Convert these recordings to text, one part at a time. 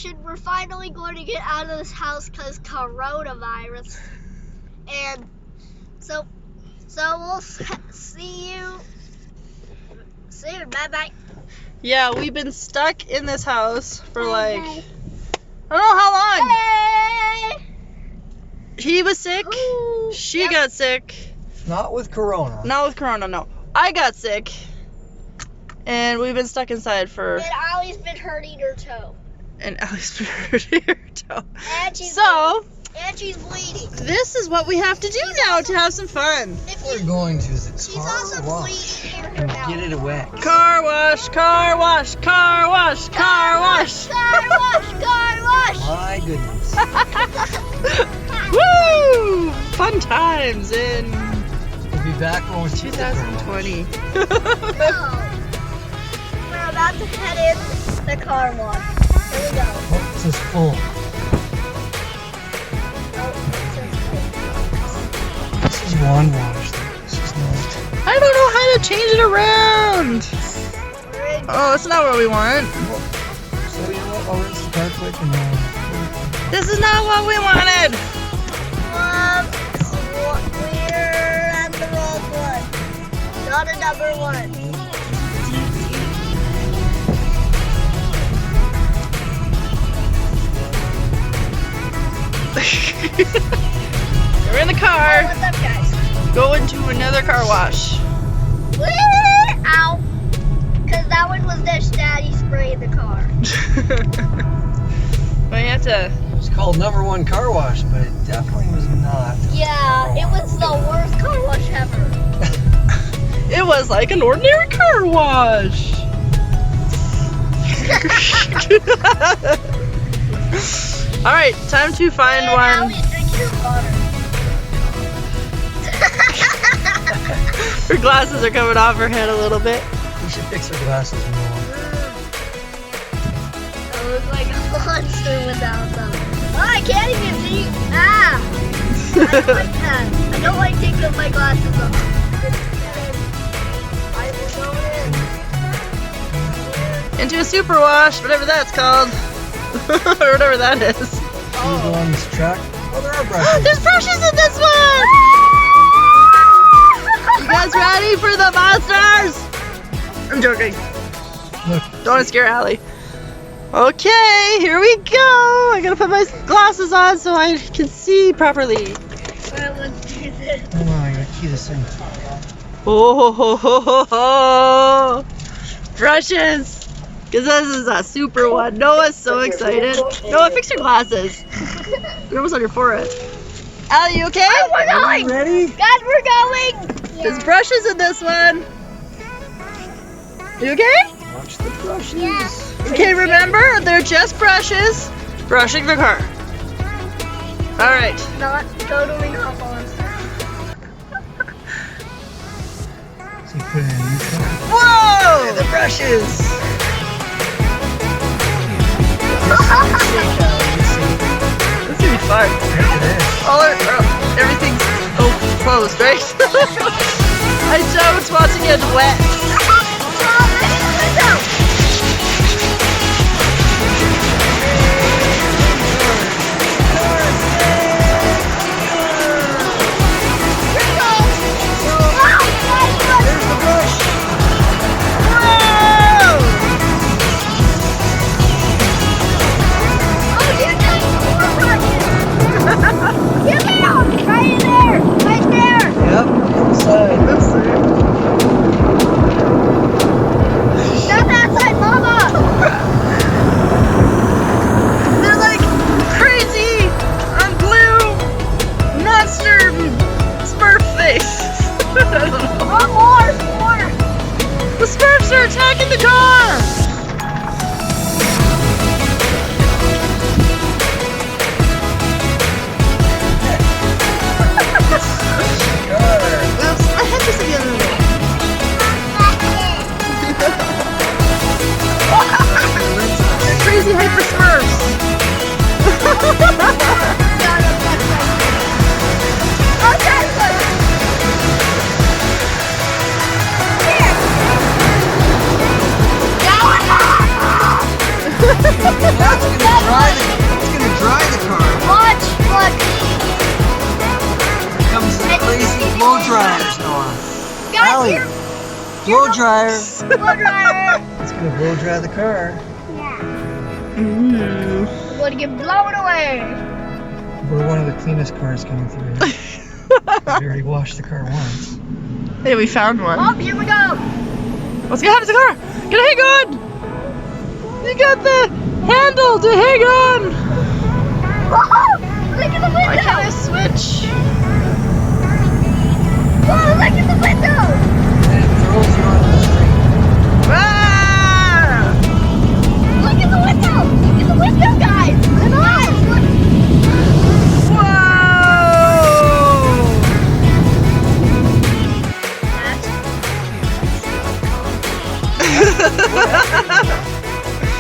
vacation. We're finally going to get out of this house because coronavirus. And so we'll see you soon. Bye-bye. Yeah, we've been stuck in this house for like, Bye-bye. I don't know how long. Hey! He was sick. Ooh, She yep. got sick. Not with Corona. Not with Corona, no. I got sick. And we've been stuck inside for... And Allie's been hurting her toe. And Ellie's been hurting her toe. And she's bleeding. This is what we have to do now to have some fun. We're going to the She's car also wash bleeding in her and mouth. get it away. Car wash, car wash, car wash, car wash. Car wash, car wash. My goodness. Woo! Fun times in We'll be back when we're 2020. No. We're about to head in the car wash. Here we go. Oh, it says full. This is one wash. This is not. I don't know how to change it around. We're in. Oh, it's not what we want. So you know what? I'll rinse the car quick and then. This is not what we wanted. We're at the wrong one. Not a number one. We're in the car, What's up, guys? going to another car wash. Ow! Because that one was Dish Daddy spraying the car. Well, you have to. It's called number one car wash, but it definitely was not. Yeah, it was the worst car wash ever. It was like an ordinary car wash. All right, time to find one. Allie, drink your water. Her glasses are coming off her head a little bit. You should fix her glasses more. I look like a monster without them. Oh, I can't even see. Ah! I don't like that. I don't like taking my glasses off. I will go in. Into a super wash, whatever that's called. Or whatever that is. Should we go on this track? Oh, there are brushes. There's brushes in this one! You guys ready for the monsters? I'm joking. Look, Don't want to scare Allie. Okay, here we go. I gotta put my glasses on so I can see properly. Well, let's do this. hold on, I gotta key this in. Oh, ho, ho, ho, ho. Brushes. Because this is a super one. Noah's so excited. Noah, fix your glasses. You're almost on your forehead. Allie, you okay? Oh, we're going! Ready? Guys, we're going! There's brushes in this one. You okay? Watch the brushes. Yeah. Okay, remember, they're just brushes. Brushing the car. All right. Not totally not monster. So put it in neutral. Whoa! The brushes. This is gonna be fun. Everything's closed, right? I don't want to get wet. Yep, inside. They're like crazy on glue, monster, Smurf face. I don't know. More! The Smurfs are attacking the car. Oops, I had this again. Crazy hyper Smurfs. Okay, gonna dry the car. Watch, look. Here comes the crazy blow dryers, Noah. Guys, Allie. here. Blow dryer. Blow dryer. It's gonna blow dry the car. Yeah. Mm. We're going to get blown away. We're one of the cleanest cars coming through here. We already washed the car once. Hey, we found one. Oh, here we go. Let's get out of the car. Get a hang on. You got the handle to hang on. Whoa, look at the window. Why can't I switch? Whoa, look at the window. And it throws you onto the street. Ah! Look at the window. Look at the window, guys. Guys, look.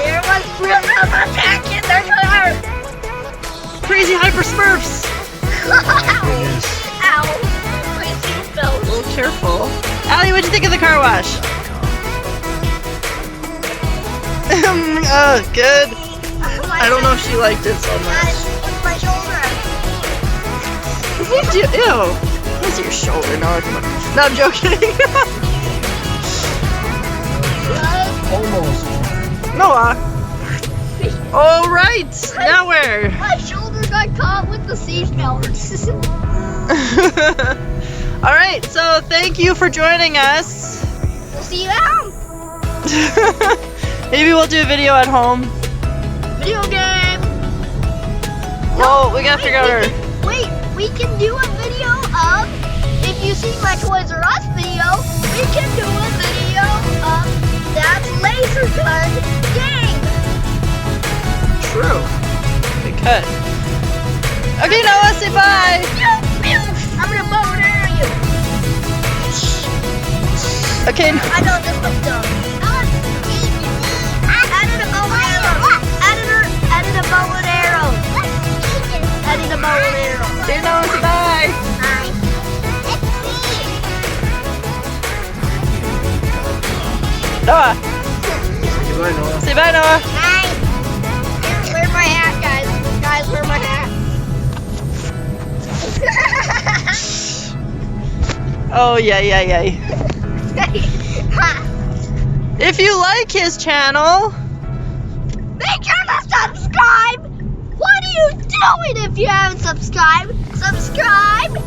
There was real attacking their car. Crazy hyper smurfs. Yes. Ow. My seatbelt. Oh, careful. Allie, what'd you think of the car wash? Good. I don't know if she liked it so much. My shoulder. Ew. That's your shoulder. No, come on. No, I'm joking. Almost. Noah. All right. Now where? My shoulder got caught with the seatbelt. All right. So thank you for joining us. We'll see you at home. Maybe we'll do a video at home. Video game. Well, we gotta figure out our. Wait, we can do a video of, if you see my Toys R Us video, we can do a video of that laser gun game. True. We could. Okay, Noah, say bye. I'm gonna bow and arrow you. Okay. I know this one's dumb. Added a bow and arrow. Added a bow and arrow. Added a bow and arrow. Say Noah, say bye. Hi. Noah, Goodbye, Noah. say bye, Noah. Hi. Where's my hat, guys? Guys, where's my hat? Oh, yay. If you like his channel, Make sure to subscribe. What are you doing if you haven't subscribed? Subscribe